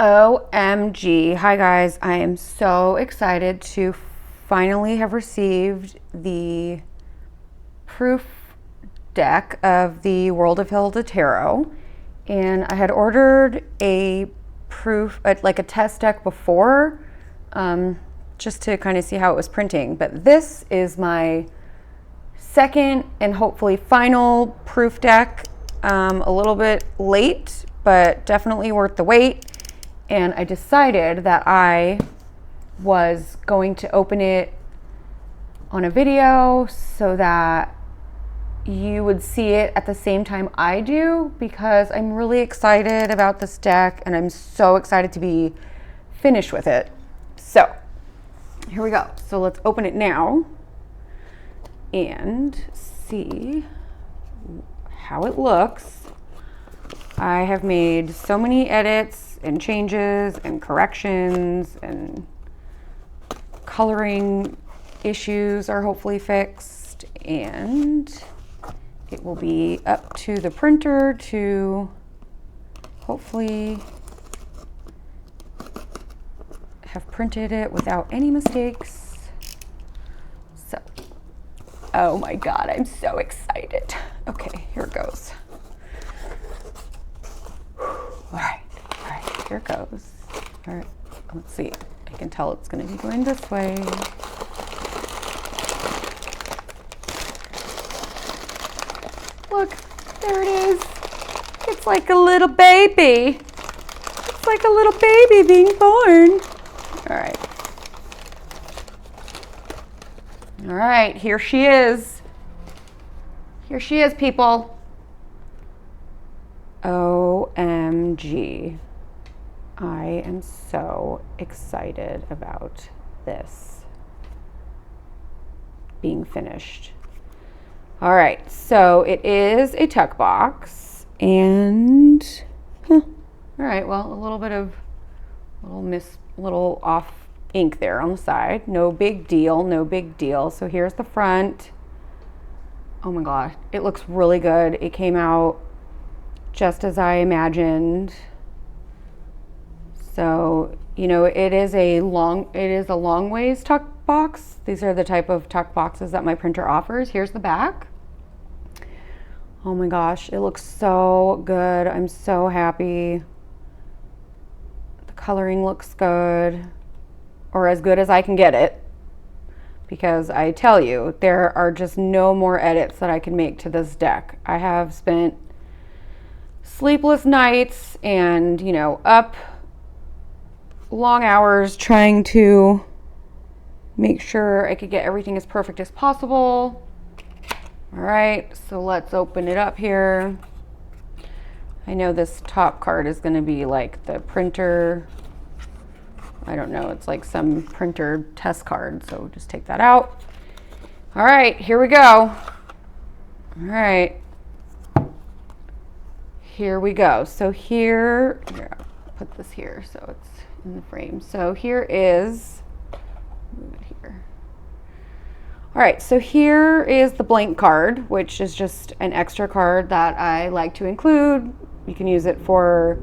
OMG. Hi guys, I am so excited to finally have received the proof deck of the World of Hilda Tarot. And I had ordered a proof, like a test deck before, just to kind of see how it was printing. But this is my second and hopefully final proof deck. A little bit late, but definitely worth the wait. And I decided that I was going to open it on a video so that you would see it at the same time I do, because I'm really excited about this deck and I'm so excited to be finished with it. So here we go. So let's open it now and see how it looks. I have made so many edits and changes and corrections, and coloring issues are hopefully fixed, and it will be up to the printer to hopefully have printed it without any mistakes. So, oh my God, I'm so excited. Okay, here it goes. All right, here it goes. All right, let's see. I can tell it's going to be going this way. Look, there it is. It's like a little baby. It's like a little baby being born. All right. All right, here she is. Here she is, people. OMG. I am so excited about this being finished. All right, so it is a tuck box, and all right, well, a little bit of little off ink there on the side. No big deal, no big deal. So here's the front. Oh my God, it looks really good. It came out just as I imagined. So, you know, it is a long ways tuck box. These are the type of tuck boxes that my printer offers. Here's the back. Oh my gosh, it looks so good. I'm so happy. The coloring looks good, or as good as I can get it, because I tell you, there are just no more edits that I can make to this deck. I have spent sleepless nights and, you know, up long hours trying to make sure I could get everything as perfect as possible. All right, so let's open it up here. I know this top card is going to be like the printer. I don't know, it's like some printer test card, so just take that out. All right, here we go. All right. Here we go. So here I'll put this here so it's in the frame. So here is, move it here. All right, so here is the blank card, which is just an extra card that I like to include. You can use it for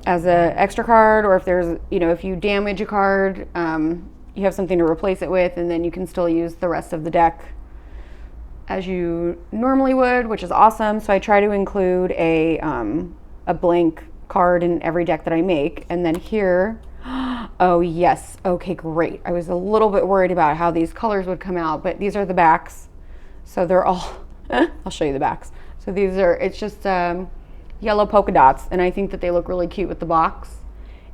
as an extra card, or if there's, you know, if you damage a card, you have something to replace it with, and then you can still use the rest of the deck as you normally would, which is awesome. So I try to include a blank card in every deck that I make. And then here, oh yes, okay, great. I was a little bit worried about how these colors would come out, but these are the backs. So they're all, I'll show you the backs. So these are, it's just yellow polka dots, and I think that they look really cute with the box.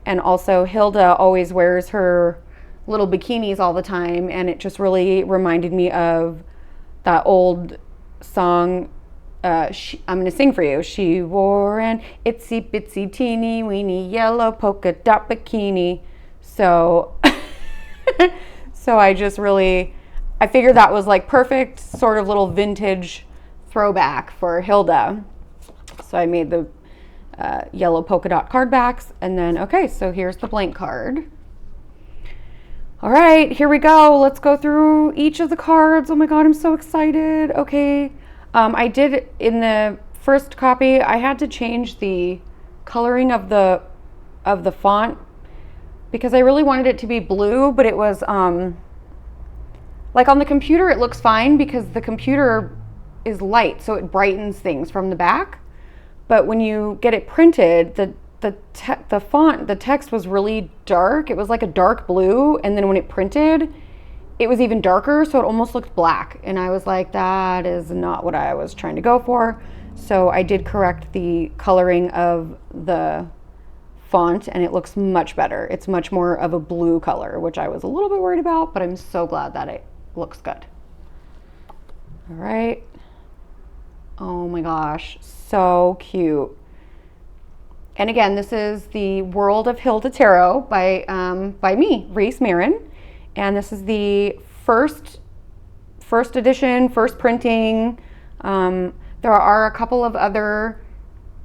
And also Hilda always wears her little bikinis all the time, and it just really reminded me of that old song, I'm gonna sing for you. She wore an itsy bitsy teeny weeny yellow polka dot bikini. So, so I just really, I figured that was like perfect sort of little vintage throwback for Hilda. So I made the yellow polka dot card backs, and then, okay, so here's the blank card. All right, here we go. Let's go through each of the cards. Oh my God, I'm so excited. Okay, I did, in the first copy, I had to change the coloring of the of the font because I really wanted it to be blue, but it was, like on the computer it looks fine because the computer is light, so it brightens things from the back. But when you get it printed, the font, the text was really dark. It was like a dark blue, and then when it printed, it was even darker, so it almost looked black. And I was like, that is not what I was trying to go for. So I did correct the coloring of the font, and it looks much better. It's much more of a blue color, which I was a little bit worried about, but I'm so glad that it looks good. All right. Oh my gosh, so cute. And again, this is the World of Hilda Tarot by me, Reese Marren. And this is the first edition, first printing. There are a couple of other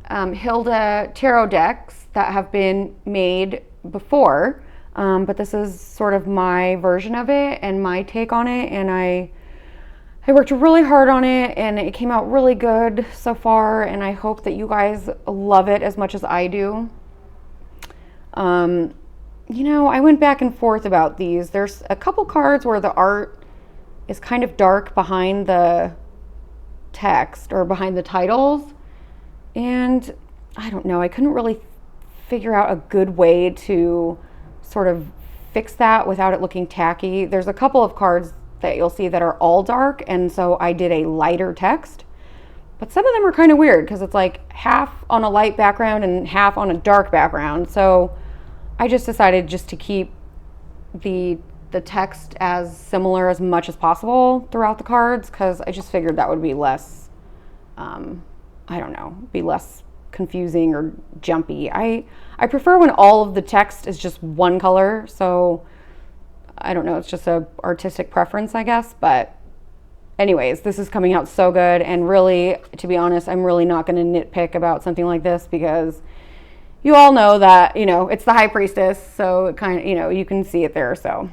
Hilda Tarot decks that have been made before, but this is sort of my version of it and my take on it. And I worked really hard on it, and it came out really good so far, and I hope that you guys love it as much as I do. You know, I went back and forth about these. There's a couple cards where the art is kind of dark behind the text or behind the titles, and I don't know, I couldn't really figure out a good way to sort of fix that without it looking tacky. There's a couple of cards that you'll see that are all dark, and so I did a lighter text, but some of them are kind of weird because it's like half on a light background and half on a dark background. So I just decided just to keep the text as similar as much as possible throughout the cards, because I just figured that would be less I don't know, be less confusing or jumpy. I prefer when all of the text is just one color, so I don't know, it's just a artistic preference, I guess. But anyways, this is coming out so good, and really, to be honest, I'm really not going to nitpick about something like this because you all know that, you know, it's the High Priestess, so it kind of, you know, you can see it there. So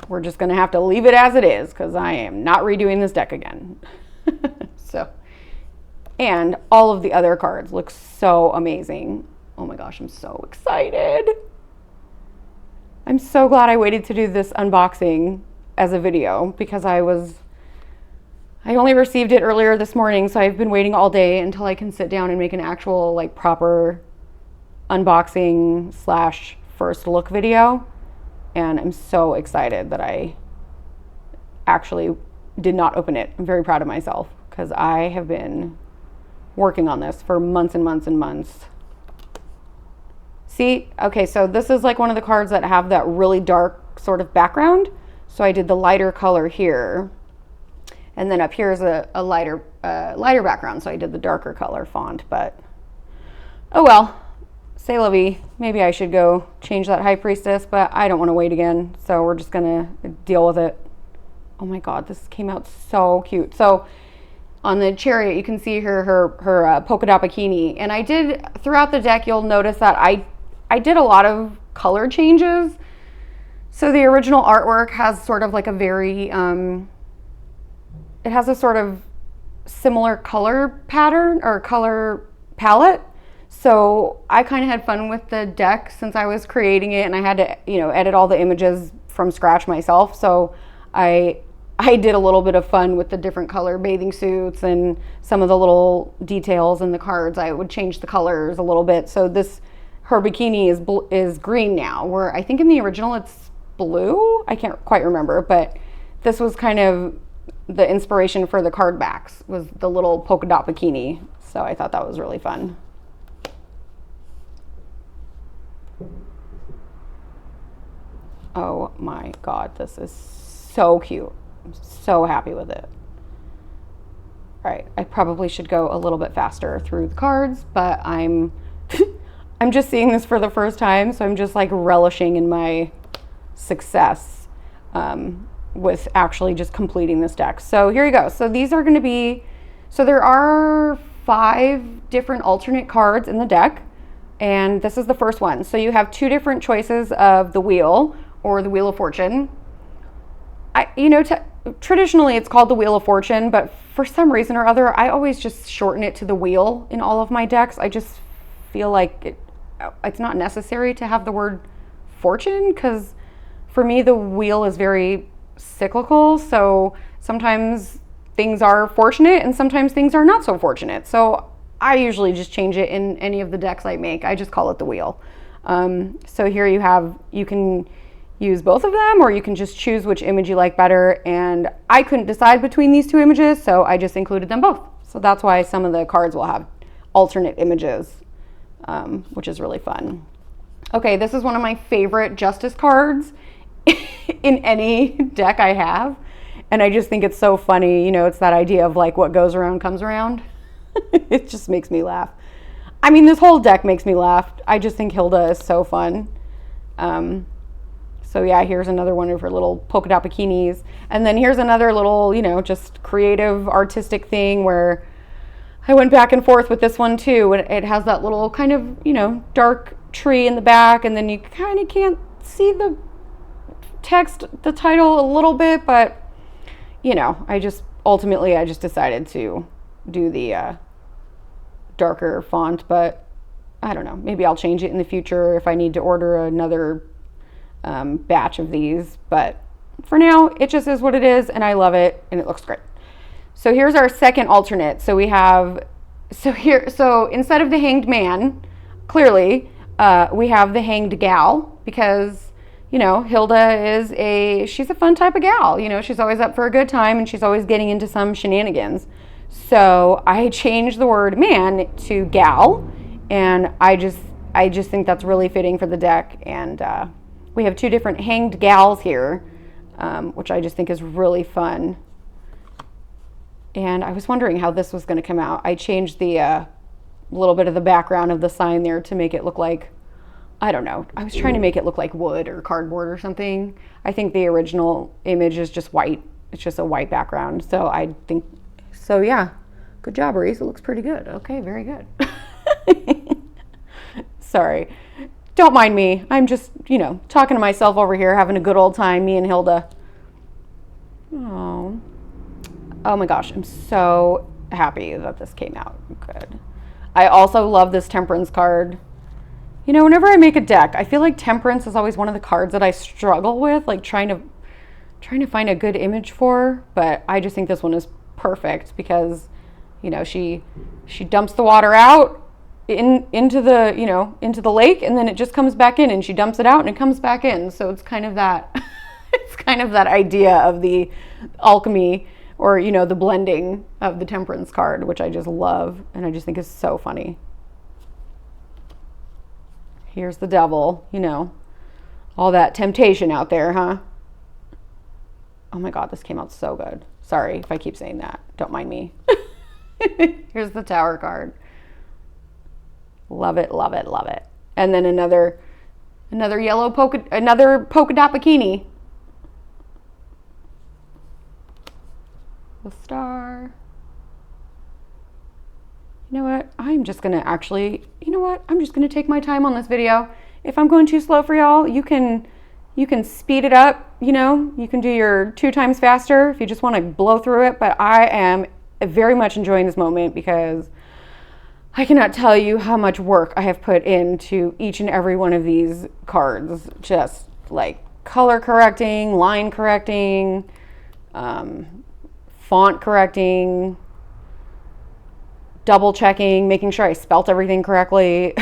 we're just going to have to leave it as it is because I am not redoing this deck again. So, and all of the other cards look so amazing. Oh my gosh, I'm so excited. I'm so glad I waited to do this unboxing as a video because I only received it earlier this morning, so I've been waiting all day until I can sit down and make an actual like proper unboxing / first look video. And I'm so excited that I actually did not open it. I'm very proud of myself because I have been working on this for months and months and months. See, okay, so this is like one of the cards that have that really dark sort of background. So I did the lighter color here, and then up here is a lighter background. So I did the darker color font, but oh well, c'est la vie. Maybe I should go change that High Priestess, but I don't want to wait again. So we're just gonna deal with it. Oh my God, this came out so cute. So on the chariot, you can see her polka dot bikini. And I did, throughout the deck, you'll notice that I did a lot of color changes. So the original artwork has sort of like a very, it has a sort of similar color pattern or color palette. So I kind of had fun with the deck since I was creating it, and I had to, you know, edit all the images from scratch myself. So I did a little bit of fun with the different color bathing suits and some of the little details in the cards. I would change the colors a little bit. So her bikini is green now, where I think in the original it's blue. I can't quite remember, but this was kind of the inspiration for the card backs, was the little polka dot bikini. So I thought that was really fun. Oh my God, this is so cute. I'm so happy with it. All right, I probably should go a little bit faster through the cards, but I'm just seeing this for the first time, so I'm just like relishing in my success with actually just completing this deck. So here you go. So these are going to be, so there are 5 different alternate cards in the deck, and this is the first one. So you have 2 different choices of the wheel or the Wheel of Fortune. Traditionally it's called the Wheel of Fortune, but for some reason or other, I always just shorten it to the wheel in all of my decks. I just feel like it's not necessary to have the word fortune, because for me the wheel is very cyclical. So sometimes things are fortunate and sometimes things are not so fortunate. So I usually just change it in any of the decks I make. I just call it the wheel. So here you can use both of them, or you can just choose which image you like better. And I couldn't decide between these two images, so I just included them both. So that's why some of the cards will have alternate images, which is really fun. Okay, this is one of my favorite justice cards in any deck I have. And I just think it's so funny. You know, it's that idea of like what goes around comes around. It just makes me laugh. I mean, this whole deck makes me laugh. I just think Hilda is so fun. So yeah, here's another one of her little polka dot bikinis. And then here's another little, you know, just creative artistic thing where I went back and forth with this one too. It has that little kind of, you know, dark tree in the back, and then you kind of can't see the text, the title a little bit, but you know, I just decided to do the darker font, but I don't know, maybe I'll change it in the future if I need to order another batch of these, but for now it just is what it is, and I love it and it looks great. So here's our second alternate. So instead of the hanged man, clearly we have the hanged gal, because you know, Hilda she's a fun type of gal. You know, she's always up for a good time and she's always getting into some shenanigans. So I changed the word man to gal, and I just think that's really fitting for the deck. And we have two different hanged gals here, which I just think is really fun. And I was wondering how this was going to come out. I changed the little bit of the background of the sign there to make it look like, I don't know, I was trying to make it look like wood or cardboard or something. I think the original image is just white. It's just a white background. So I think, so yeah, good job, Reese. It looks pretty good. Okay, very good. Sorry. Don't mind me. I'm just, you know, talking to myself over here, having a good old time, me and Hilda. Oh my gosh, I'm so happy that this came out good. I also love this temperance card. You know, whenever I make a deck, I feel like temperance is always one of the cards that I struggle with, like trying to find a good image for, but I just think this one is perfect because, you know, she dumps the water out into the lake, and then it just comes back in, and she dumps it out and it comes back in. So it's kind of that it's kind of that idea of the alchemy, or, you know, the blending of the temperance card, which I just love and I just think is so funny. Here's the devil, you know, all that temptation out there, huh? Oh my God, this came out so good. Sorry if I keep saying that. Don't mind me. Here's the Tower card. Love it, love it, love it. And then another polka dot bikini. The star. You know what? I'm just gonna take my time on this video. If I'm going too slow for y'all, you can speed it up, you know, you can do your 2 times faster if you just want to blow through it. But I am very much enjoying this moment because I cannot tell you how much work I have put into each and every one of these cards. Just like color correcting, line correcting, font correcting, double checking, making sure I spelt everything correctly.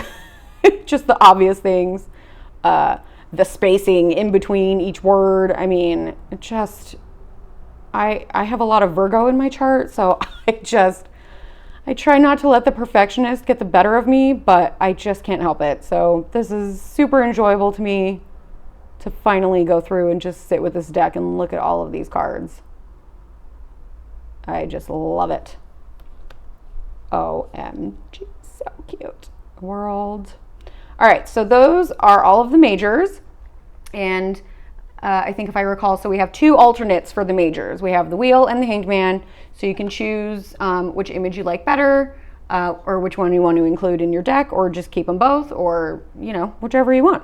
Just the obvious things. The spacing in between each word. I mean, I have a lot of Virgo in my chart, so I try not to let the perfectionist get the better of me, but I just can't help it. So this is super enjoyable to me to finally go through and just sit with this deck and look at all of these cards. I just love it. OMG, so cute. World. All right, so those are all of the majors. And I think if I recall, so we have 2 alternates for the majors. We have the wheel and the hanged man. So you can choose which image you like better, or which one you want to include in your deck, or just keep them both, or, you know, whichever you want.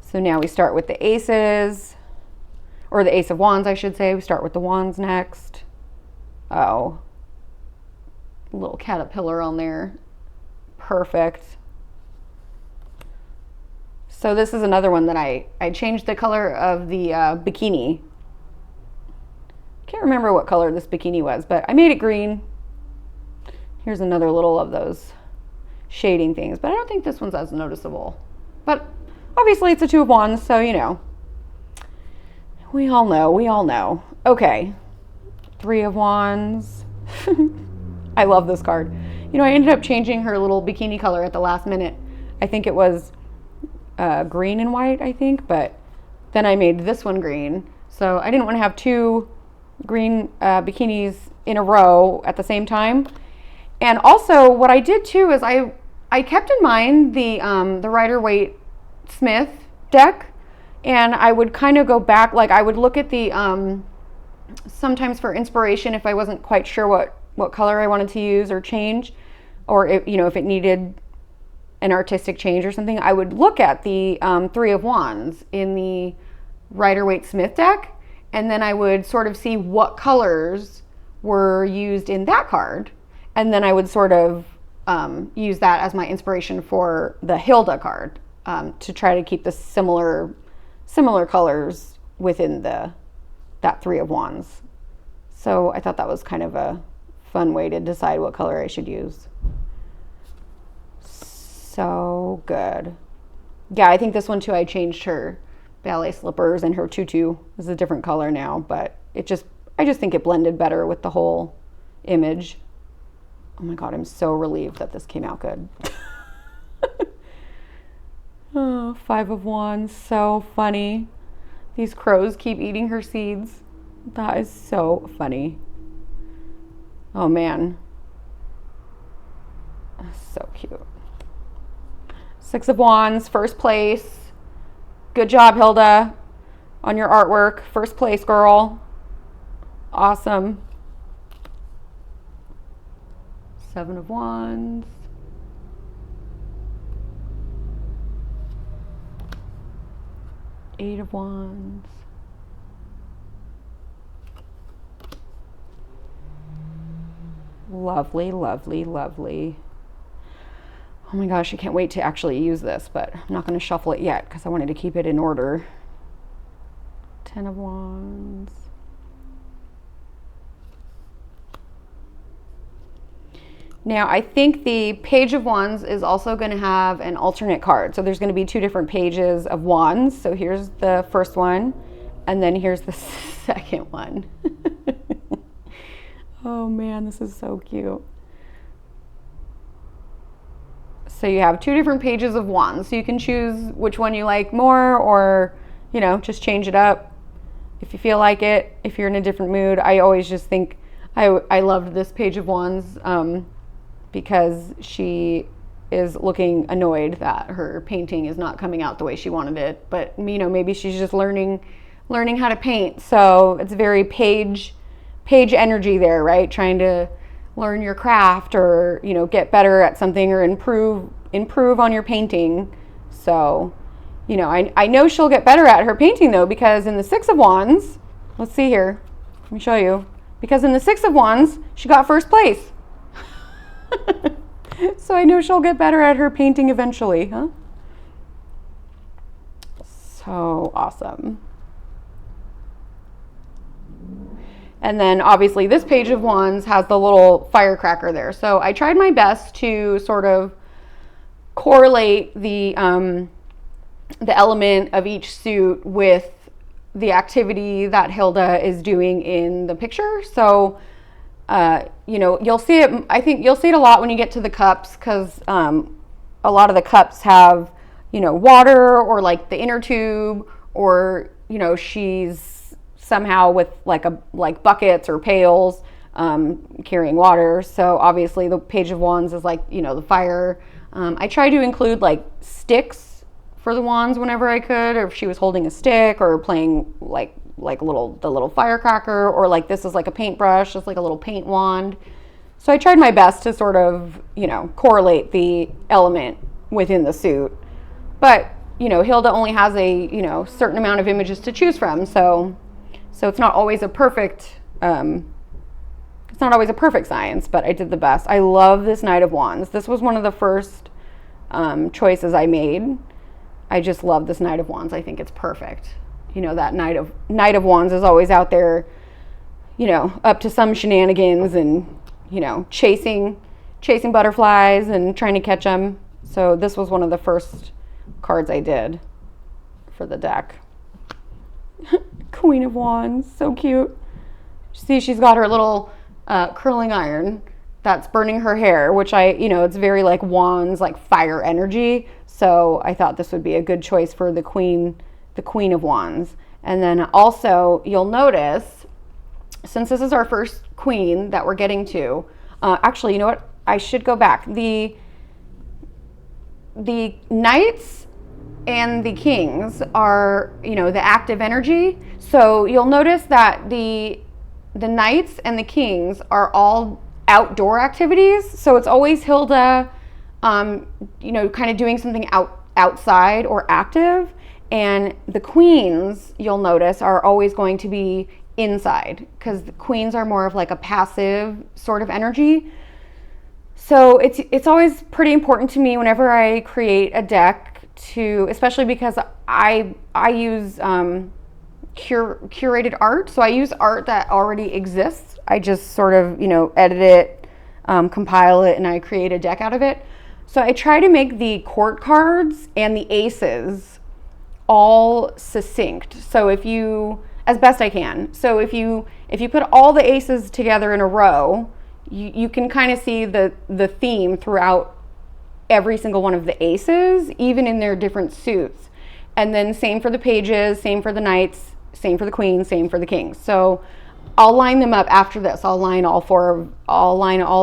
So now we start with the aces, or the ace of wands, I should say. We start with the wands next. Oh, little caterpillar on there. Perfect. So this is another one that I changed the color of the bikini. Can't remember what color this bikini was, but I made it green. Here's another little of those shading things, but I don't think this one's as noticeable. But obviously it's a 2 of Wands, so you know. We all know. Okay, 3 of Wands. I love this card. You know, I ended up changing her little bikini color at the last minute. I think it was green and white, I think, but then I made this one green. So I didn't want to have 2 green bikinis in a row at the same time. And also what I did too is I kept in mind the Rider-Waite Smith deck, and I would kind of go back, like I would look at the sometimes for inspiration if I wasn't quite sure what color I wanted to use or change, or if, you know, if it needed an artistic change or something, I would look at the 3 of Wands in the Rider-Waite Smith deck, and then I would sort of see what colors were used in that card, and then I would sort of use that as my inspiration for the Hilda card, to try to keep the similar colors within that 3 of Wands. So I thought that was kind of a fun way to decide what color I should use. So good. Yeah, I think this one too, I changed her ballet slippers, and her tutu is a different color now, but I just think it blended better with the whole image. Oh my God, I'm so relieved that this came out good. Oh, 5 of Wands, so funny. These crows keep eating her seeds. That is so funny. Oh man. So cute. 6 of Wands, first place. Good job, Hilda, on your artwork. First place, girl. Awesome. 7 of Wands. 8 of Wands. Lovely, lovely, lovely. Oh my gosh, I can't wait to actually use this, but I'm not going to shuffle it yet because I wanted to keep it in order. 10 of Wands. Now, I think the Page of Wands is also going to have an alternate card. So there's going to be 2 different pages of Wands. So here's the first one, and then here's the second one. Oh man, this is so cute. So you have 2 different pages of Wands. So you can choose which one you like more, or, you know, just change it up if you feel like it, if you're in a different mood. I always just think I loved this Page of Wands, because she is looking annoyed that her painting is not coming out the way she wanted it. But, you know, maybe she's just learning how to paint. So it's very page energy there, right? Trying to learn your craft, or, you know, get better at something, or improve on your painting. So, you know, I know she'll get better at her painting though, because in the 6 of Wands, let's see here, let me show you. Because in the 6 of Wands, she got first place. So I know she'll get better at her painting eventually, huh? So awesome. And then obviously this Page of Wands has the little firecracker there. So I tried my best to sort of correlate the element of each suit with the activity that Hilda is doing in the picture. So you know, you'll see it, I think you'll see it a lot when you get to the cups, because a lot of the cups have, you know, water, or like the inner tube, or, you know, she's somehow with like buckets or pails carrying water. So obviously the Page of Wands is like, you know, the fire. I try to include like sticks for the wands whenever I could, or if she was holding a stick or playing like the little firecracker, or like this is like a paintbrush, just like a little paint wand. So I tried my best to sort of, you know, correlate the element within the suit. But, you know, Hilda only has a, you know, certain amount of images to choose from. So it's not always a perfect, science, but I did the best. I love this Knight of Wands. This was one of the first choices I made. I just love this Knight of Wands. I think it's perfect. You know, that Knight of Wands is always out there, you know, up to some shenanigans and, you know, chasing butterflies and trying to catch them. So this was one of the first cards I did for the deck. Queen of Wands, so cute. See, she's got her little curling iron that's burning her hair, which you know, it's very like wands, like fire energy. So I thought this would be a good choice for the Queen of Wands. And then also you'll notice, since this is our first queen that we're getting to, actually, you know what? I should go back. The knights and the kings are, you know, the active energy. So you'll notice that the knights and the kings are all outdoor activities. So it's always Hilda, you know, kind of doing something outside or active. And the queens, you'll notice, are always going to be inside, because the queens are more of like a passive sort of energy. So it's always pretty important to me whenever I create a deck to, especially because I use curated art. So I use art that already exists. I just sort of, you know, edit it, compile it, and I create a deck out of it. So I try to make the court cards and the aces all succinct. So as best I can. So if you put all the aces together in a row, you can kind of see the theme throughout every single one of the aces, even in their different suits. And then same for the pages, same for the knights, same for the queens, same for the kings. So I'll line them up after this. I'll line all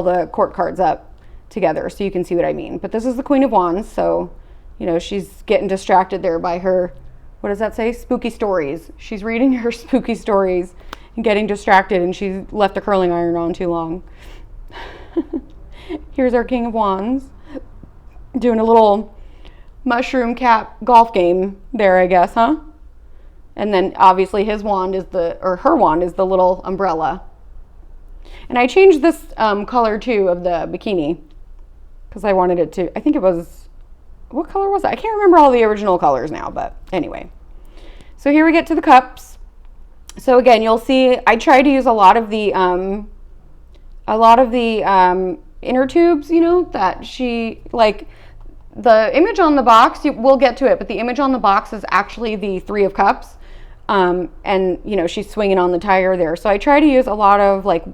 the court cards up together so you can see what I mean. But this is the Queen of Wands, so, you know, she's getting distracted there by her, what does that say? Spooky stories. She's reading her spooky stories and getting distracted, and she's left the curling iron on too long. Here's our King of Wands doing a little mushroom cap golf game there, I guess, huh? And then obviously her wand is the little umbrella. And I changed this color too of the bikini because I wanted it to, I think it was, what color was it? I can't remember all the original colors now, but anyway. So here we get to the cups. So again, you'll see I try to use a lot of the inner tubes, you know, that she, like, the image on the box, we'll get to it, but the image on the box is actually the Three of Cups. And, you know, she's swinging on the tire there. So I try to use a lot of like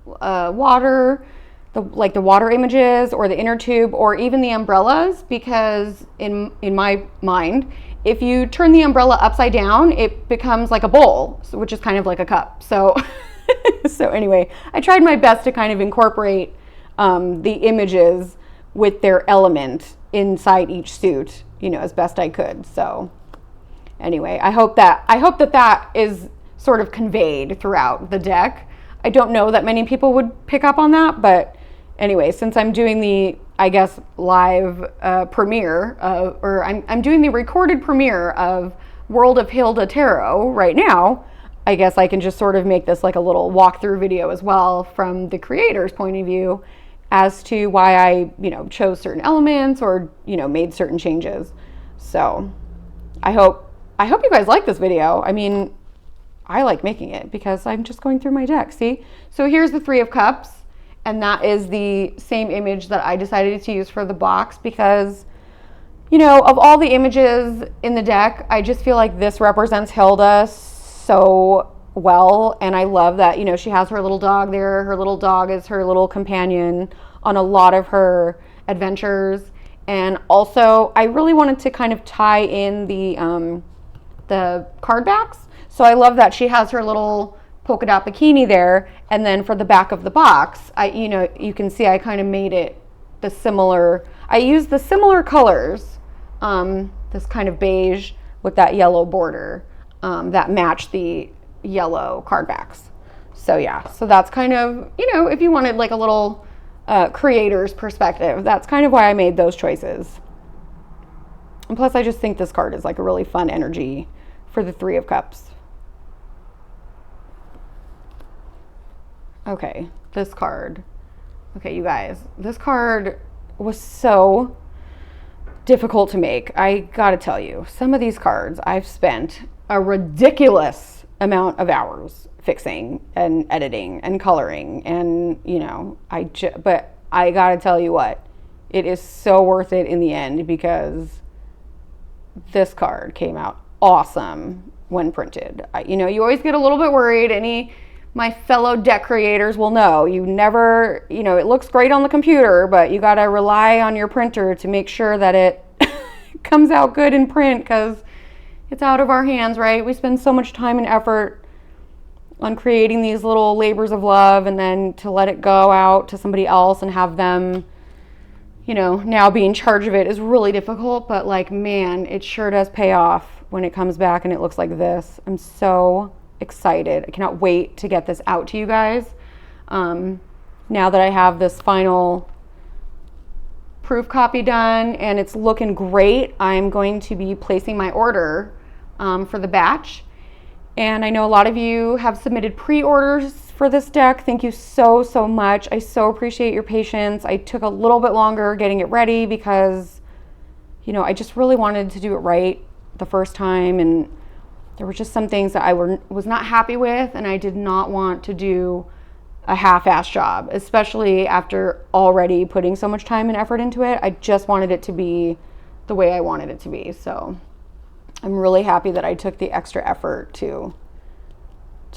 water, the water images or the inner tube or even the umbrellas, because in my mind, if you turn the umbrella upside down, it becomes like a bowl, which is kind of like a cup. So, so anyway, I tried my best to kind of incorporate the images with their element inside each suit, you know, as best I could. So anyway, I hope that is sort of conveyed throughout the deck. I don't know that many people would pick up on that, but anyway, since I'm doing the, I guess, live premiere, or I'm doing the recorded premiere of World of Hilda Tarot right now, I guess I can just sort of make this like a little walkthrough video as well from the creator's point of view as to why I, you know, chose certain elements or, you know, made certain changes. So I hope you guys like this video. I mean, I like making it because I'm just going through my deck, see? So here's the Three of Cups, and that is the same image that I decided to use for the box because, you know, of all the images in the deck, I just feel like this represents Hilda so well, and I love that, you know, she has her little dog there. Her little dog is her little companion on a lot of her adventures. And also, I really wanted to kind of tie in the card backs. So I love that she has her little polka dot bikini there, and then for the back of the box, you know, you can see I kind of made it I used the similar colors, this kind of beige with that yellow border that match the yellow card backs. So yeah, so that's kind of, you know, if you wanted like a little creator's perspective, that's kind of why I made those choices. And plus I just think this card is like a really fun energy for the Three of Cups. Okay, this card. Okay, you guys, this card was so difficult to make. I gotta tell you, some of these cards I've spent a ridiculous amount of hours fixing and editing and coloring, and but I gotta tell you what, it is so worth it in the end, because this card came out awesome when printed. You always get a little bit worried. My fellow deck creators will know, you never, it looks great on the computer, but you got to rely on your printer to make sure that it comes out good in print, because it's out of our hands, right? We spend so much time and effort on creating these little labors of love, and then to let it go out to somebody else and have them, now be in charge of it is really difficult. But like, man, it sure does pay off when it comes back and it looks like this. I'm so excited. I cannot wait to get this out to you guys. Now that I have this final proof copy done and it's looking great, I'm going to be placing my order for the batch. And I know a lot of you have submitted pre-orders for this deck. Thank you so, so much. I so appreciate your patience. I took a little bit longer getting it ready because, I just really wanted to do it right the first time, and there were just some things that I was not happy with, and I did not want to do a half-ass job, especially after already putting so much time and effort into it. I just wanted it to be the way I wanted it to be. So I'm really happy that I took the extra effort to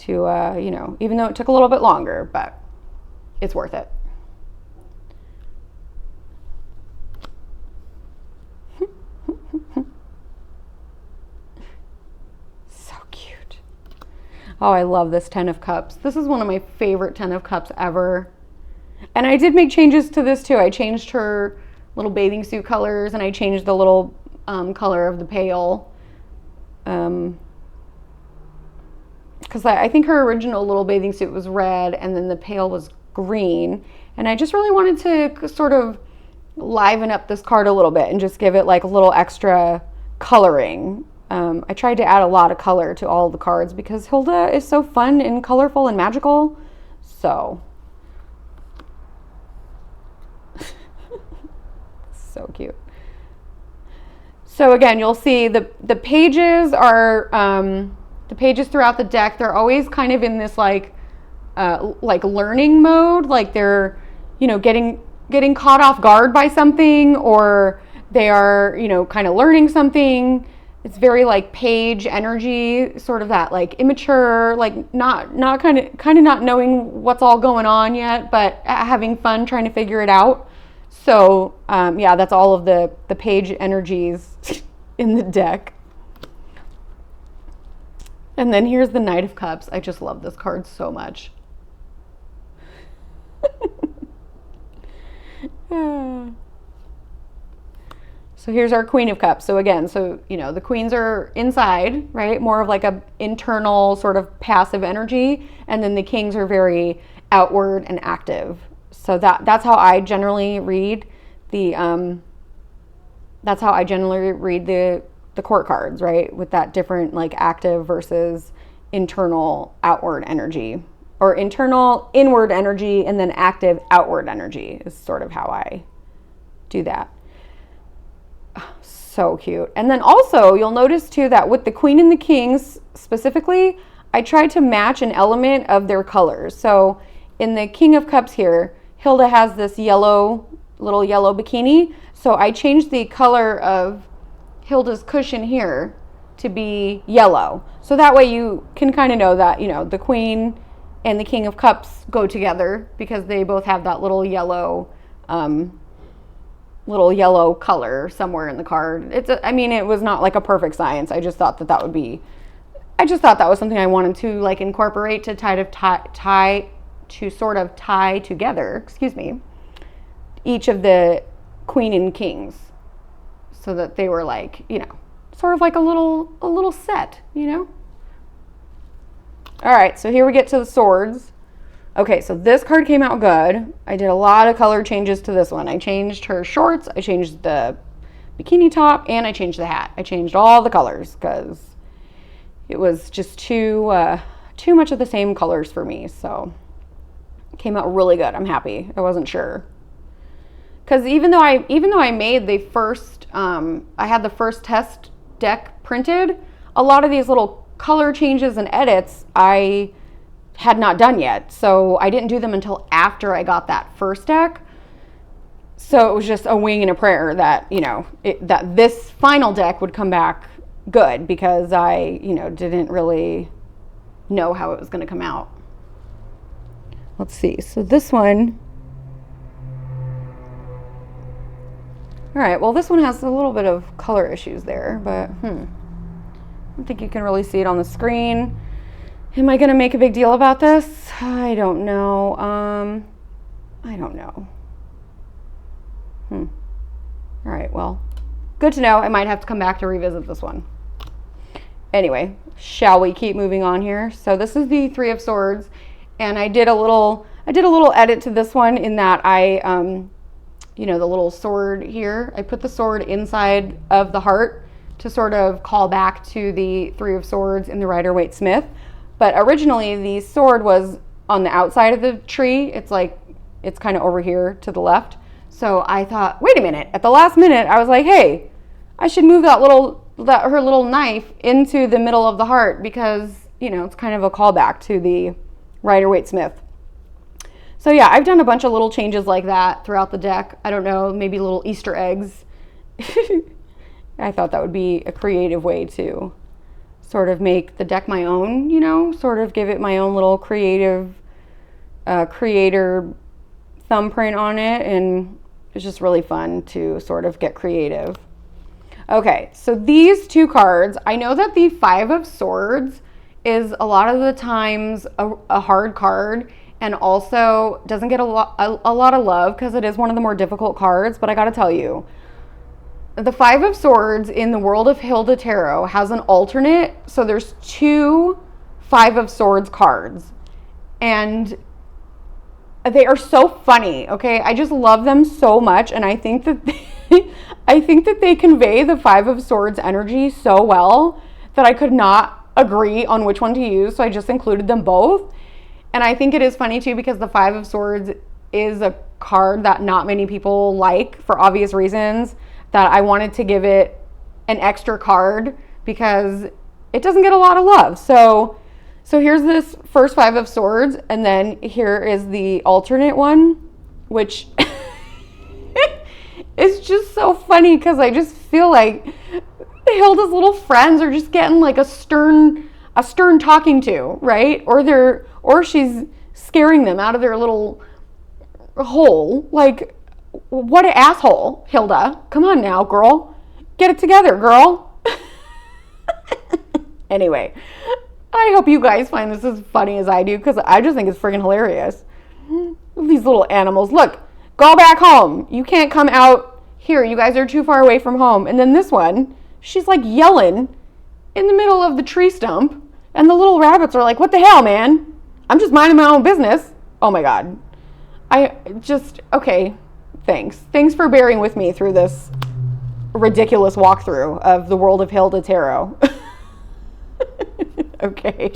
even though it took a little bit longer, but it's worth it. Oh, I love this 10 of Cups. This is one of my favorite 10 of Cups ever. And I did make changes to this too. I changed her little bathing suit colors, and I changed the little color of the pail. Because I think her original little bathing suit was red, and then the pail was green. And I just really wanted to sort of liven up this card a little bit and just give it like a little extra coloring. I tried to add a lot of color to all of the cards because Hilda is so fun and colorful and magical. So, so cute. So again, you'll see the pages are, the pages throughout the deck, they're always kind of in this like learning mode, like they're, getting caught off guard by something, or they are, kind of learning something. It's very like page energy, sort of that like immature, like not kind of not knowing what's all going on yet, but having fun trying to figure it out. So yeah, that's all of the page energies in the deck. And then here's the Knight of Cups. I just love this card so much. So here's our Queen of Cups. So again, the queens are inside, right? More of like a internal sort of passive energy. And then the kings are very outward and active. So that's how I generally read the court cards, right? With that different like active versus internal outward energy, or internal inward energy and then active outward energy is sort of how I do that. So cute. And then also you'll notice too that with the Queen and the Kings specifically, I tried to match an element of their colors. So in the King of Cups here, Hilda has this little yellow bikini. So I changed the color of Hilda's cushion here to be yellow. So that way you can kind of know that, the Queen and the King of Cups go together because they both have that little yellow color somewhere in the card. It was not like a perfect science. I just thought that was something I wanted to like incorporate to sort of tie together, each of the Queen and Kings, so that they were like, sort of like a little set, All right, so here we get to the swords. Okay, so this card came out good. I did a lot of color changes to this one. I changed her shorts, I changed the bikini top, and I changed the hat. I changed all the colors because it was just too much of the same colors for me. So it came out really good. I'm happy. I wasn't sure. because even though I made the first, I had the first test deck printed, a lot of these little color changes and edits I had not done yet. So I didn't do them until after I got that first deck. So it was just a wing and a prayer that, you know, that this final deck would come back good, because I, you know, didn't really know how it was going to come out. Let's see. So this one, all right, well, this one has a little bit of color issues there, but I don't think you can really see it on the screen. Am I going to make a big deal about this? I don't know. I don't know. All right, well, good to know. I might have to come back to revisit this one. Anyway, shall we keep moving on here? So this is the Three of Swords, and I did a little edit to this one in that I, you know, the little sword here, I put the sword inside of the heart to sort of call back to the Three of Swords in the Rider-Waite-Smith. But originally the sword was on the outside of the tree. It's like, it's kind of over here to the left. So I thought, wait a minute, at the last minute, I was like, hey, I should move her little knife into the middle of the heart, because, you know, it's kind of a callback to the Rider-Waite-Smith. So yeah, I've done a bunch of little changes like that throughout the deck. I don't know, maybe little Easter eggs. I thought that would be a creative way to sort of make the deck my own, you know, sort of give it my own little creative creator thumbprint on it, and it's just really fun to sort of get creative. Okay, so these two cards, I know that the Five of Swords is a lot of the times a hard card, and also doesn't get a lot of love because it is one of the more difficult cards, but I gotta tell you, the Five of Swords in the World of Hilda Tarot has an alternate, so there's two Five of Swords cards, and they are so funny, okay? I just love them so much, and I think that they convey the Five of Swords energy so well that I could not agree on which one to use, so I just included them both. And I think it is funny too, because the Five of Swords is a card that not many people like for obvious reasons, that I wanted to give it an extra card because it doesn't get a lot of love. So here's this first Five of Swords, and then here is the alternate one, which is just so funny because I just feel like Hilda's little friends are just getting like a stern talking to, right? Or she's scaring them out of their little hole. Like, what an asshole, Hilda. Come on now, girl. Get it together, girl. Anyway, I hope you guys find this as funny as I do, because I just think it's freaking hilarious. These little animals. Look, go back home. You can't come out here. You guys are too far away from home. And then this one, she's like yelling in the middle of the tree stump, and the little rabbits are like, what the hell, man? I'm just minding my own business. Oh my God. Okay, thanks. Thanks for bearing with me through this ridiculous walkthrough of the World of Hilda Tarot. Okay.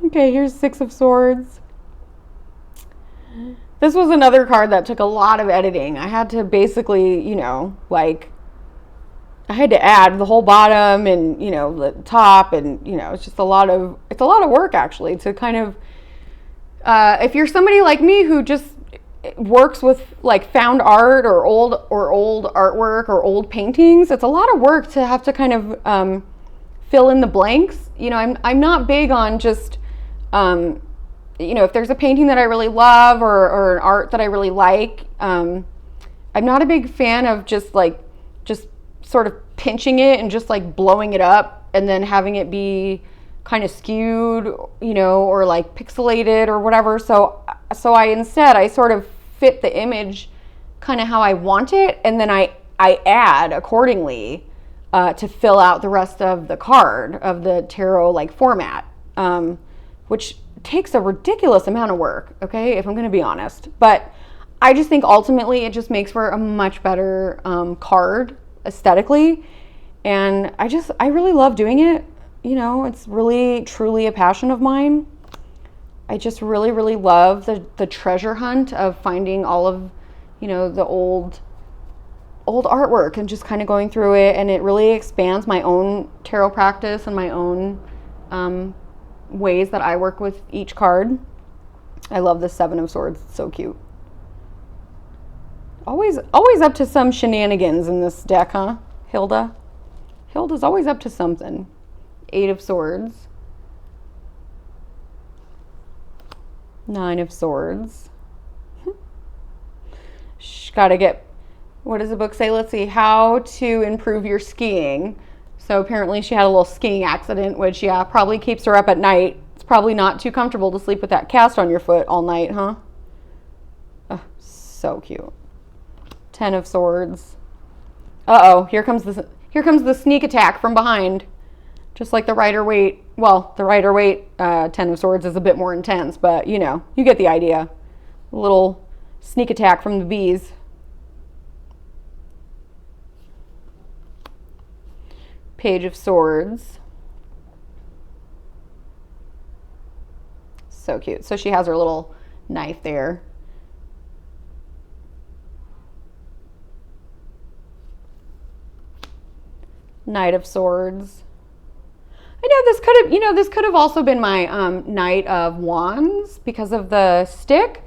Okay, here's Six of Swords. This was another card that took a lot of editing. I had to basically, you know, like, I had to add the whole bottom and, you know, the top, and, you know, it's just a lot of work actually to kind of, if you're somebody like me who just works with like found art or old artwork or old paintings, it's a lot of work to have to kind of fill in the blanks. You know, I'm not big on just, you know, if there's a painting that I really love or an art that I really like, I'm not a big fan of just sort of pinching it and just like blowing it up and then having it be kind of skewed, you know, or like pixelated or whatever. So I sort of fit the image kind of how I want it, and then I add accordingly to fill out the rest of the card of the tarot like format, which takes a ridiculous amount of work, okay, if I'm going to be honest. But I just think ultimately it just makes for a much better card aesthetically, and I really love doing it. You know, it's really truly a passion of mine. I just really love the treasure hunt of finding all of you know, the old artwork and just kind of going through it, and it really expands my own tarot practice and my own ways that I work with each card. I love the Seven of Swords. It's so cute. Always up to some shenanigans in this deck, huh, Hilda? Hilda's always up to something. Eight of Swords. Nine of Swords. Gotta get, what does the book say? Let's see, how to improve your skiing. So apparently she had a little skiing accident, which, yeah, probably keeps her up at night. It's probably not too comfortable to sleep with that cast on your foot all night, huh? Oh, so cute. Ten of Swords. Uh-oh, here comes the sneak attack from behind. Just like the Rider-Waite, well, the Rider-Waite Ten of Swords is a bit more intense, but you know, you get the idea. A little sneak attack from the bees. Page of Swords. So cute. So she has her little knife there. Knight of Swords. I know this could have, you know, this could have also been my Knight of Wands because of the stick.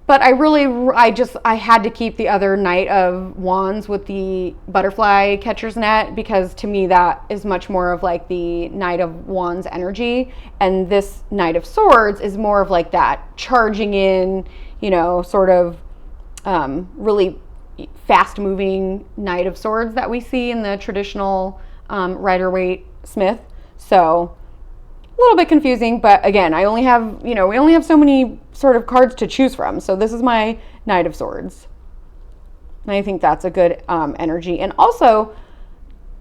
But I had to keep the other Knight of Wands with the butterfly catcher's net, because to me that is much more of like the Knight of Wands energy. And this Knight of Swords is more of like that charging in, you know, sort of really fast moving Knight of Swords that we see in the traditional Rider-Waite Smith. So a little bit confusing, but again, I only have, you know, we only have so many sort of cards to choose from. So this is my Knight of Swords. And I think that's a good energy. And also,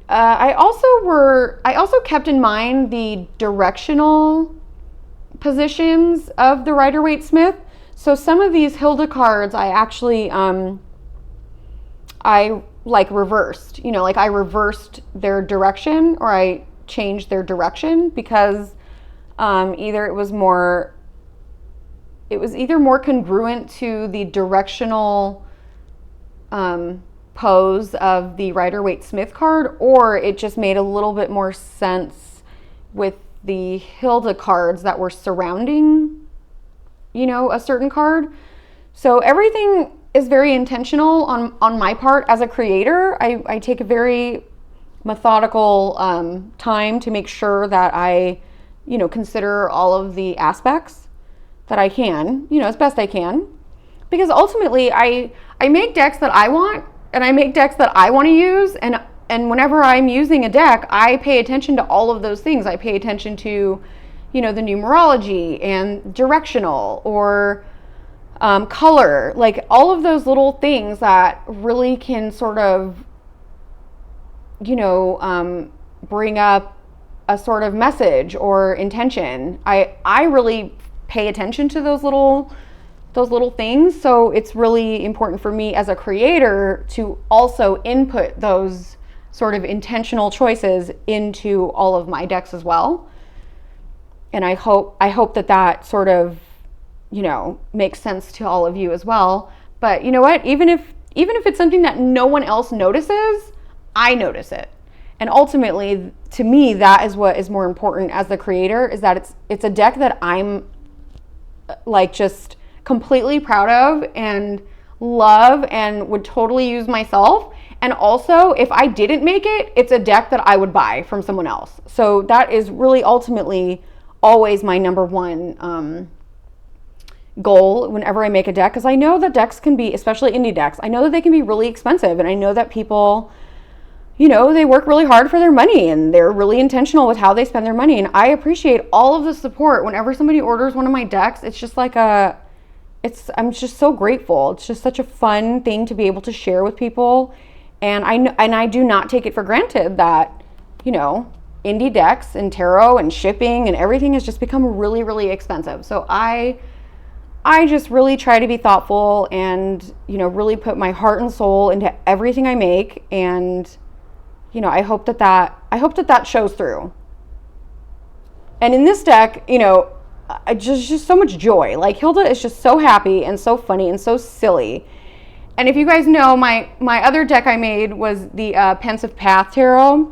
I also kept in mind the directional positions of the Rider-Waite Smith. So some of these Hilda cards, I actually, I like reversed, you know, like I reversed their direction, or I changed their direction, because either it was either more congruent to the directional pose of the Rider-Waite Smith card, or it just made a little bit more sense with the Hilda cards that were surrounding, you know, a certain card. So everything is very intentional on my part as a creator. I take a very methodical time to make sure that I, you know, consider all of the aspects that I can, you know, as best I can. Because ultimately I make decks that I want, and I make decks that I want to use, and whenever I'm using a deck, I pay attention to all of those things. I pay attention to, you know, the numerology and directional, or color, like all of those little things that really can sort of, you know, bring up a sort of message or intention. I really pay attention to those little things. So it's really important for me as a creator to also input those sort of intentional choices into all of my decks as well. And I hope that sort of, you know, makes sense to all of you as well. But you know what? Even if it's something that no one else notices, I notice it. And ultimately, to me, that is what is more important as the creator, is that it's a deck that I'm like just completely proud of and love and would totally use myself. And also, if I didn't make it, it's a deck that I would buy from someone else. So that is really ultimately always my number one goal whenever I make a deck, because I know that decks can be, especially indie decks, I know that they can be really expensive, and I know that people, you know, they work really hard for their money and they're really intentional with how they spend their money. And I appreciate all of the support whenever somebody orders one of my decks. It's just like I'm just so grateful. It's just such a fun thing to be able to share with people. And I do not take it for granted that, you know, indie decks and tarot and shipping and everything has just become really, really expensive. So I just really try to be thoughtful and, you know, really put my heart and soul into everything I make. And, you know, I hope that shows through. And in this deck, you know, just so much joy. Like, Hilda is just so happy and so funny and so silly. And if you guys know, my other deck I made was the Pensive Path Tarot.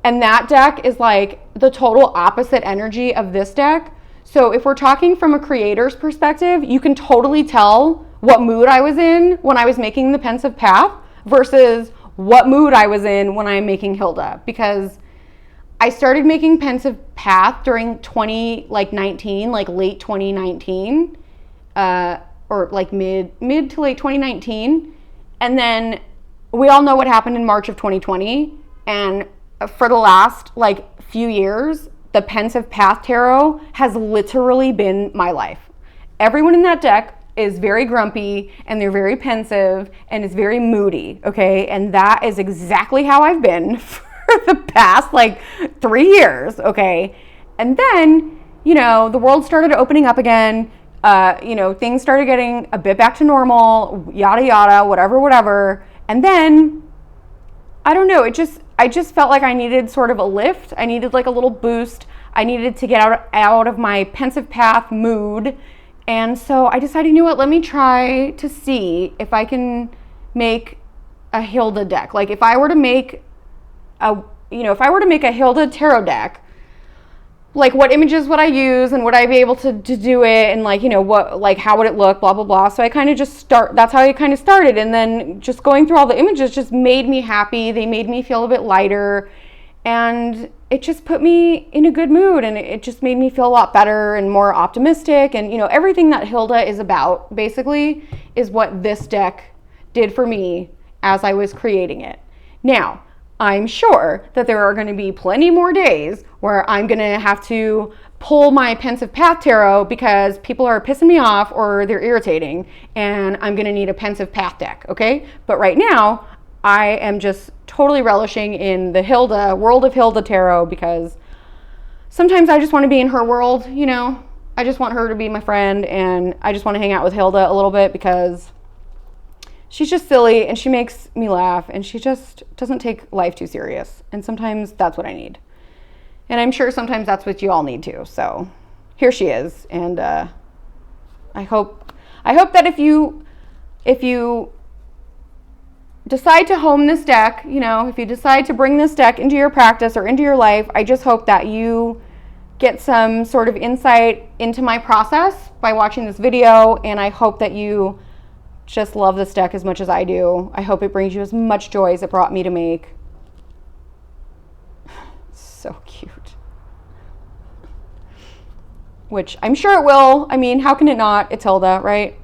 And that deck is like the total opposite energy of this deck. So if we're talking from a creator's perspective, you can totally tell what mood I was in when I was making the Pensive Path versus what mood I was in when I'm making Hilda. Because I started making Pensive Path during 2019, like late 2019, or like mid to late 2019. And then we all know what happened in March of 2020. And for the last like few years, the Pensive Path Tarot has literally been my life. Everyone in that deck is very grumpy and they're very pensive and is very moody, okay? And that is exactly how I've been for the past like 3 years, okay? And then, you know, the world started opening up again. You know, things started getting a bit back to normal, yada, yada, whatever. And then, I don't know, I just felt like I needed sort of a lift. I needed like a little boost. I needed to get out of my Pensive Path mood. And so I decided, you know what, let me try to see if I can make a Hilda deck. Like if I were to make a Hilda tarot deck, like what images would I use and would I be able to do it, and like, you know, what, like how would it look, blah, blah, blah. So I kind of that's how I kind of started. And then just going through all the images just made me happy. They made me feel a bit lighter, and it just put me in a good mood, and it just made me feel a lot better and more optimistic. And, you know, everything that Hilda is about basically is what this deck did for me as I was creating it. Now, I'm sure that there are going to be plenty more days where I'm going to have to pull my Pensive Path Tarot because people are pissing me off or they're irritating, and I'm going to need a Pensive Path deck, okay? But right now, I am just totally relishing in the World of Hilda Tarot, because sometimes I just want to be in her world, you know? I just want her to be my friend, and I just want to hang out with Hilda a little bit because she's just silly and she makes me laugh, and she just doesn't take life too serious. And sometimes that's what I need. And I'm sure sometimes that's what you all need too. So here she is. And I hope that if you decide to home this deck, you know, if you decide to bring this deck into your practice or into your life, I just hope that you get some sort of insight into my process by watching this video. And I hope that you just love this deck as much as I do. I hope it brings you as much joy as it brought me to make. So cute. Which I'm sure it will. I mean, how can it not? It's Hilda, right?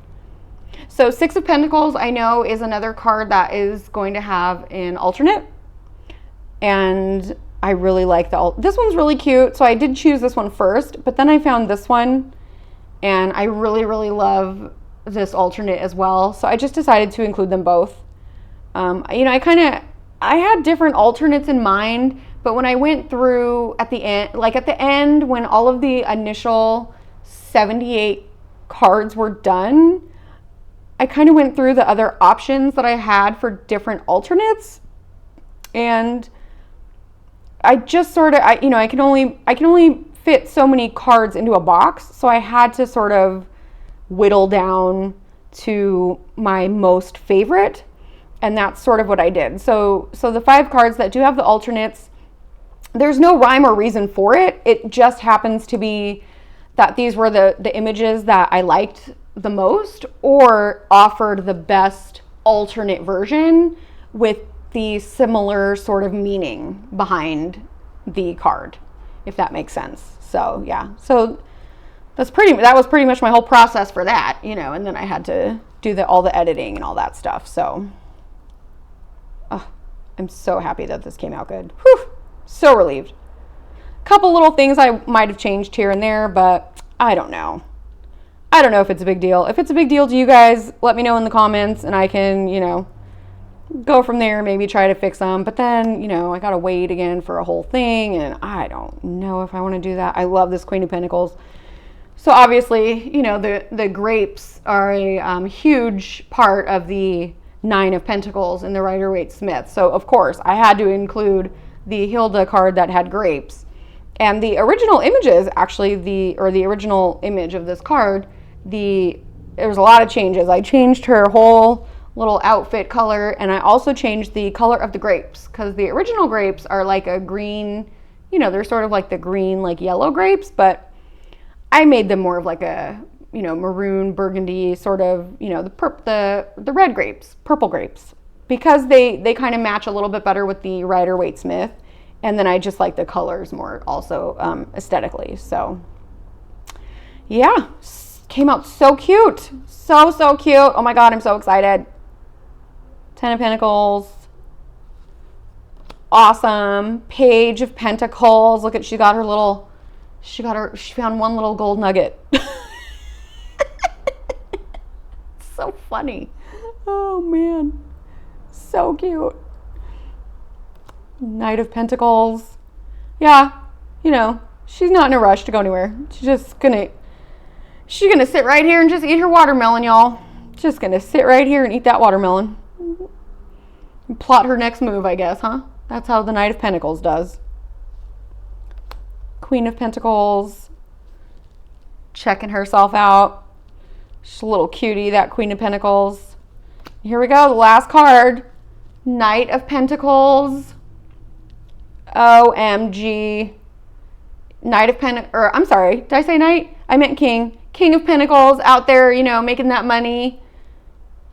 So Six of Pentacles, I know, is another card that is going to have an alternate. And I really like this one's really cute. So I did choose this one first, but then I found this one, and I really, really love this alternate as well. So I just decided to include them both. You know, I had different alternates in mind, but when I went through at the end, when all of the initial 78 cards were done, I kind of went through the other options that I had for different alternates, and I just sort of, I can only fit so many cards into a box, so I had to sort of whittle down to my most favorite, and that's sort of what I did. So the 5 cards that do have the alternates, there's no rhyme or reason for it. It just happens to be that these were the images that I liked the most or offered the best alternate version with the similar sort of meaning behind the card, if that makes sense. So yeah, so that was pretty much my whole process for that, you know, and then I had to do all the editing and all that stuff. So I'm so happy that this came out good. Whew, so relieved. Couple little things I might have changed here and there, but I don't know. I don't know if it's a big deal. If it's a big deal to you guys, let me know in the comments, and I can, you know, go from there, maybe try to fix them. But then, you know, I gotta wait again for a whole thing, and I don't know if I want to do that. I love this Queen of Pentacles. So obviously, you know, the grapes are a huge part of the 9 of Pentacles in the Rider-Waite-Smith. So of course, I had to include the Hilda card that had grapes. And the original images, actually, the original image of this card, there was a lot of changes. I changed her whole little outfit color. And I also changed the color of the grapes because the original grapes are like a green, you know, they're sort of like the green, like yellow grapes, but I made them more of like a, you know, maroon burgundy sort of, you know, the red grapes, purple grapes, because they kind of match a little bit better with the Rider-Waite-Smith. And then I just like the colors more also aesthetically. So yeah, came out so cute. So cute. Oh my God, I'm so excited. 10 of Pentacles. Awesome. Page of Pentacles. Look at, she found one little gold nugget. So funny. Oh man. So cute. Knight of Pentacles. Yeah, you know, she's not in a rush to go anywhere. She's gonna sit right here and just eat her watermelon, y'all. Just gonna sit right here and eat that watermelon. And plot her next move, I guess, huh? That's how the Knight of Pentacles does. Queen of Pentacles. Checking herself out. She's a little cutie, that Queen of Pentacles. Here we go, the last card. Knight of Pentacles. OMG. Knight of Pentacles, or I'm sorry, did I say Knight? I meant King. King of Pentacles out there, you know, making that money.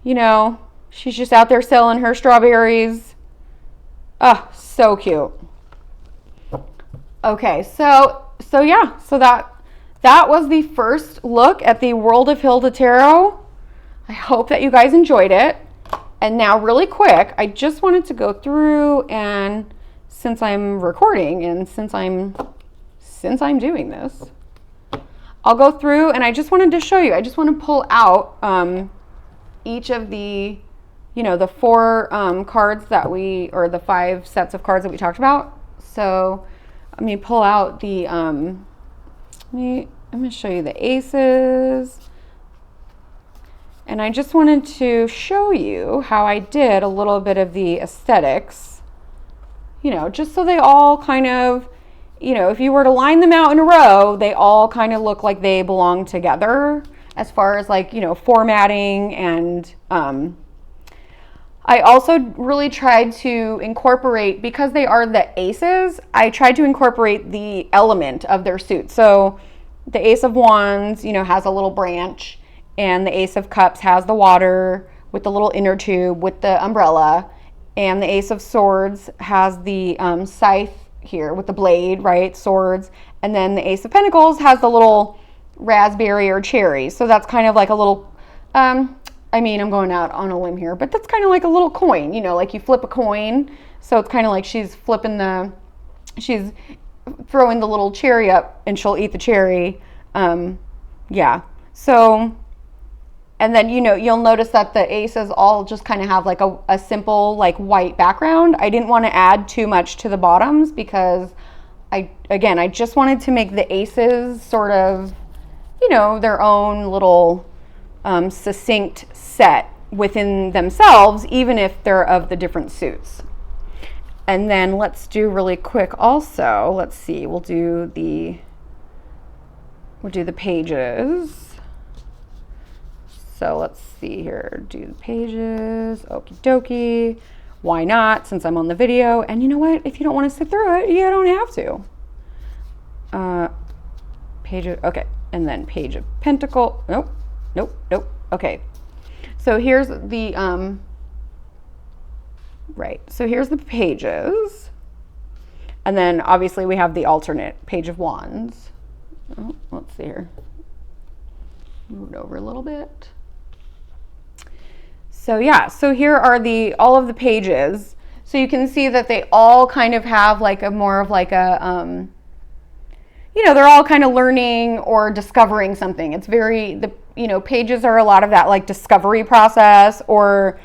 You know, she's just out there selling her strawberries. Oh, so cute. Okay, so yeah, so that was the first look at the World of Hilda Tarot. I hope that you guys enjoyed it. And now really quick, I just wanted to go through, and since I'm recording and since I'm doing this, I'll go through, and I just wanted to show you. I just want to pull out each of the, you know, the 4 cards that or the 5 sets of cards that we talked about. So let me pull out the, I'm going to show you the aces. And I just wanted to show you how I did a little bit of the aesthetics, you know, just so they all kind of, you know, if you were to line them out in a row, they all kind of look like they belong together as far as like, you know, formatting. And I also really tried to incorporate, because they are the aces, I tried to incorporate the element of their suit. So the Ace of Wands, you know, has a little branch, and the Ace of Cups has the water with the little inner tube with the umbrella, and the Ace of Swords has the scythe here with the blade, right? Swords. And then the Ace of Pentacles has the little raspberry or cherry. So that's kind of like a little, I mean, I'm going out on a limb here, but that's kind of like a little coin, you know, like you flip a coin. So it's kind of like she's she's throwing the little cherry up and she'll eat the cherry. Yeah. So, and then, you know, you'll notice that the aces all just kind of have like a simple like white background. I didn't want to add too much to the bottoms because I just wanted to make the aces sort of, you know, their own little succinct set within themselves, even if they're of the different suits. And then let's do really quick also, let's see, we'll do the pages. So let's see here, do the pages, okie dokie. Why not, since I'm on the video? And you know what, if you don't want to sit through it, you don't have to. Okay, and then Page of Pentacles, nope. Okay, so here's the, right, so here's the pages. And then obviously we have the alternate Page of Wands. Oh, let's see here. Move it over a little bit. So yeah, so here are all of the pages. So you can see that they all kind of have like more of like a, you know, they're all kind of learning or discovering something. It's you know, pages are a lot of that like discovery process, or,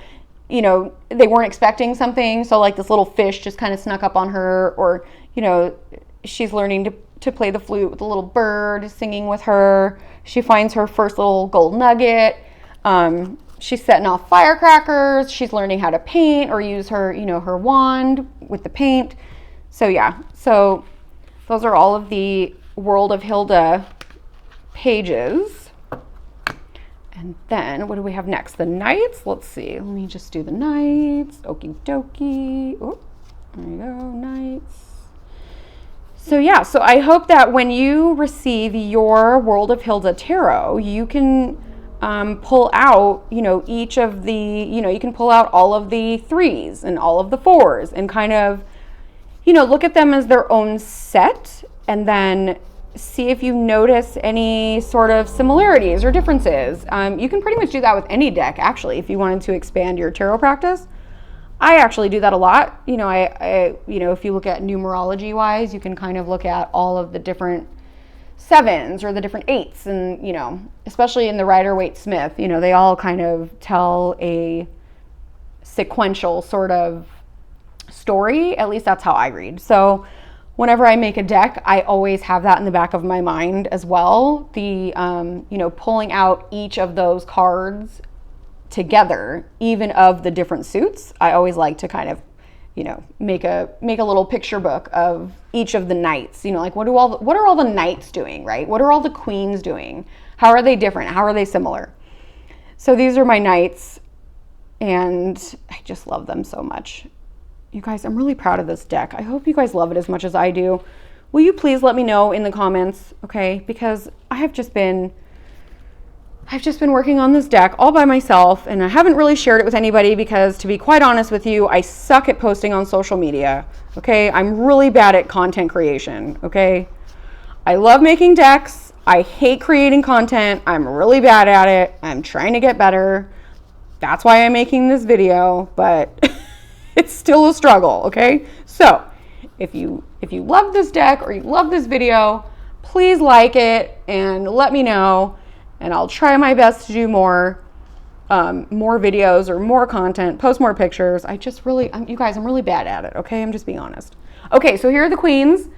you know, they weren't expecting something. So like this little fish just kind of snuck up on her, or, you know, she's learning to play the flute with a little bird singing with her. She finds her first little gold nugget. She's setting off firecrackers. She's learning how to paint or use her, you know, her wand with the paint. So yeah, so those are all of the World of Hilda pages. And then what do we have next? The knights. Let's see. Let me just do the knights. Okie dokie. Oh, there you go. Knights. So yeah, so I hope that when you receive your World of Hilda Tarot, you can pull out, each of the, you can pull out all of the 3s and all of the 4s and kind of, look at them as their own set, and then see if you notice any sort of similarities or differences. You can pretty much do that with any deck, actually, if you wanted to expand your tarot practice. I actually do that a lot. If you look at numerology wise, you can kind of look at all of the different 7s or the different 8s, and, especially in the Rider-Waite-Smith, they all kind of tell a sequential sort of story. At least that's how I read. So whenever I make a deck, I always have that in the back of my mind as well. The, pulling out each of those cards together, even of the different suits. I always like to kind of, make a little picture book of each of the knights. Like what are all the knights doing, right? What are all the queens doing? How are they different? How are they similar? So these are my knights, and I just love them so much. You guys, I'm really proud of this deck. I hope you guys love it as much as I do. Will you please let me know in the comments, okay? Because I've just been working on this deck all by myself, and I haven't really shared it with anybody because, to be quite honest with you, I suck at posting on social media, okay? I'm really bad at content creation, okay? I love making decks. I hate creating content. I'm really bad at it. I'm trying to get better. That's why I'm making this video, but it's still a struggle, okay? So if you love this deck or you love this video, please like it and let me know. And I'll try my best to do more videos or more content, post more pictures. You guys, I'm really bad at it, okay? I'm just being honest. Okay, so here are the queens,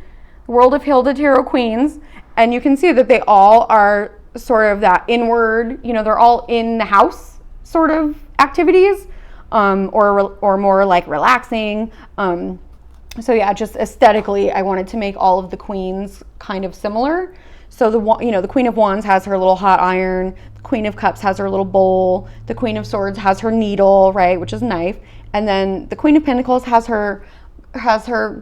World of Hilda Tarot queens, and you can see that they all are sort of that inward, they're all in the house sort of activities, or more like relaxing. So yeah, just aesthetically, I wanted to make all of the queens kind of similar. So the Queen of Wands has her little hot iron, the Queen of Cups has her little bowl, the Queen of Swords has her needle, right, which is a knife, and then the Queen of Pentacles has her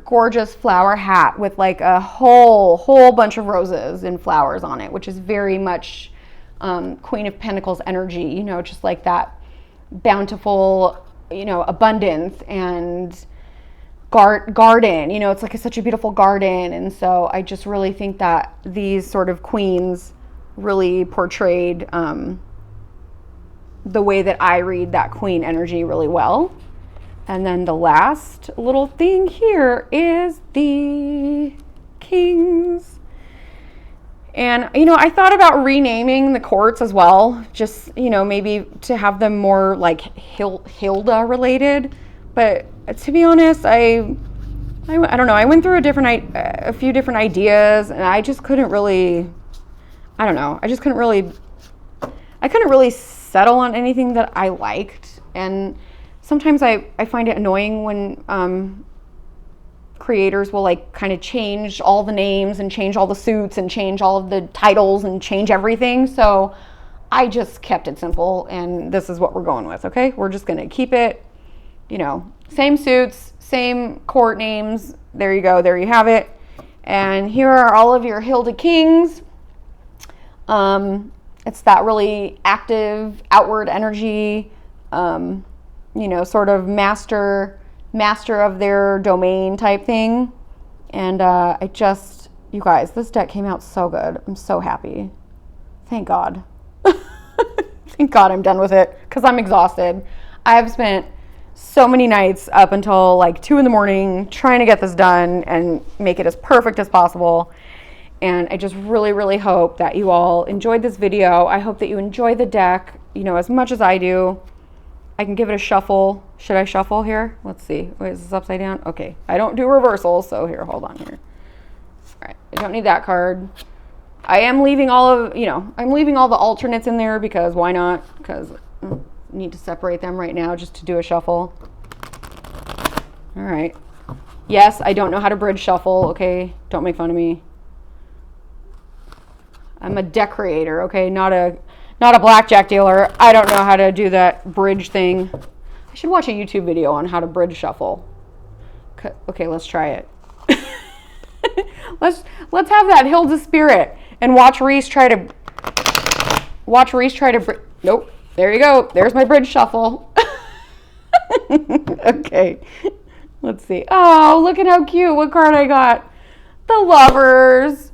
gorgeous flower hat with like a whole bunch of roses and flowers on it, which is very much Queen of Pentacles energy, just like that bountiful, abundance and garden, it's like such a beautiful garden. And so I just really think that these sort of queens really portrayed the way that I read that queen energy really well. And then the last little thing here is the kings. And, I thought about renaming the courts as well, just, maybe to have them more like Hilda related. But to be honest, I don't know. I went through a few different ideas, and I just couldn't really, I don't know. I couldn't really settle on anything that I liked. And sometimes I find it annoying when creators will like kind of change all the names and change all the suits and change all of the titles and change everything. So I just kept it simple, and this is what we're going with, okay? We're just going to keep it, same suits, same court names. There you go. There you have it. And here are all of your Hilda Kings. It's that really active, outward energy, sort of master of their domain type thing. And you guys, this deck came out so good. I'm so happy. Thank God. Thank God I'm done with it, because I'm exhausted. I have spent so many nights up until like 2 a.m. trying to get this done and make it as perfect as possible. And I just really, really hope that you all enjoyed this video. I hope that you enjoy the deck, as much as I do. I can give it a shuffle. Should I shuffle here? Let's see. Wait, is this upside down? Okay. I don't do reversals, so here, hold on here. All right. I don't need that card. I am leaving all the alternates in there, because why not? Because I need to separate them right now just to do a shuffle. All right. Yes, I don't know how to bridge shuffle, okay? Don't make fun of me. I'm a deck creator, okay? Not not a blackjack dealer. I don't know how to do that bridge thing. I should watch a YouTube video on how to bridge shuffle. Okay, let's try it. let's have that Hilda spirit and watch Reese try to nope. There you go. There's my bridge shuffle. Okay. Let's see. Oh, look at how cute. What card I got? The Lovers.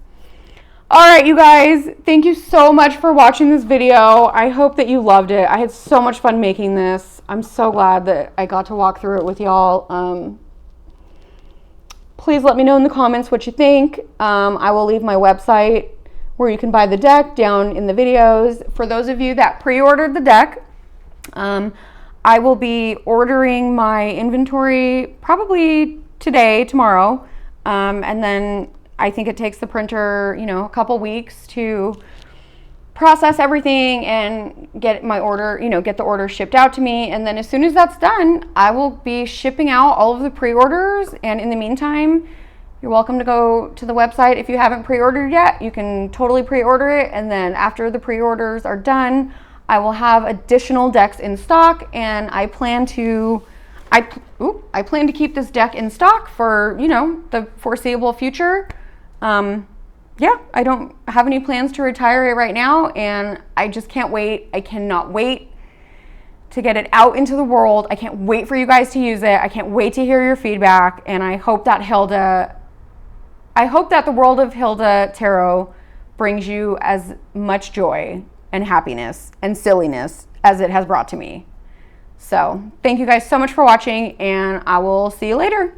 All right, you guys. Thank you so much for watching this video. I hope that you loved it. I had so much fun making this. I'm so glad that I got to walk through it with y'all. Please let me know in the comments what you think. I will leave my website where you can buy the deck down in the videos. For those of you that pre-ordered the deck, I will be ordering my inventory probably today, tomorrow, and then I think it takes the printer, you know, a couple weeks to process everything and get my order, you know, get the order shipped out to me. And then as soon as that's done, I will be shipping out all of the pre-orders. And in the meantime, you're welcome to go to the website. If you haven't pre-ordered yet, you can totally pre-order it. And then after the pre-orders are done, I will have additional decks in stock, and I plan to keep this deck in stock for, you know, the foreseeable future. Yeah, I don't have any plans to retire it right now, and I just can't wait. I cannot wait to get it out into the world. I can't wait for you guys to use it. I can't wait to hear your feedback, and I hope that the World of Hilda Tarot brings you as much joy and happiness and silliness as it has brought to me. So thank you guys so much for watching, and I will see you later.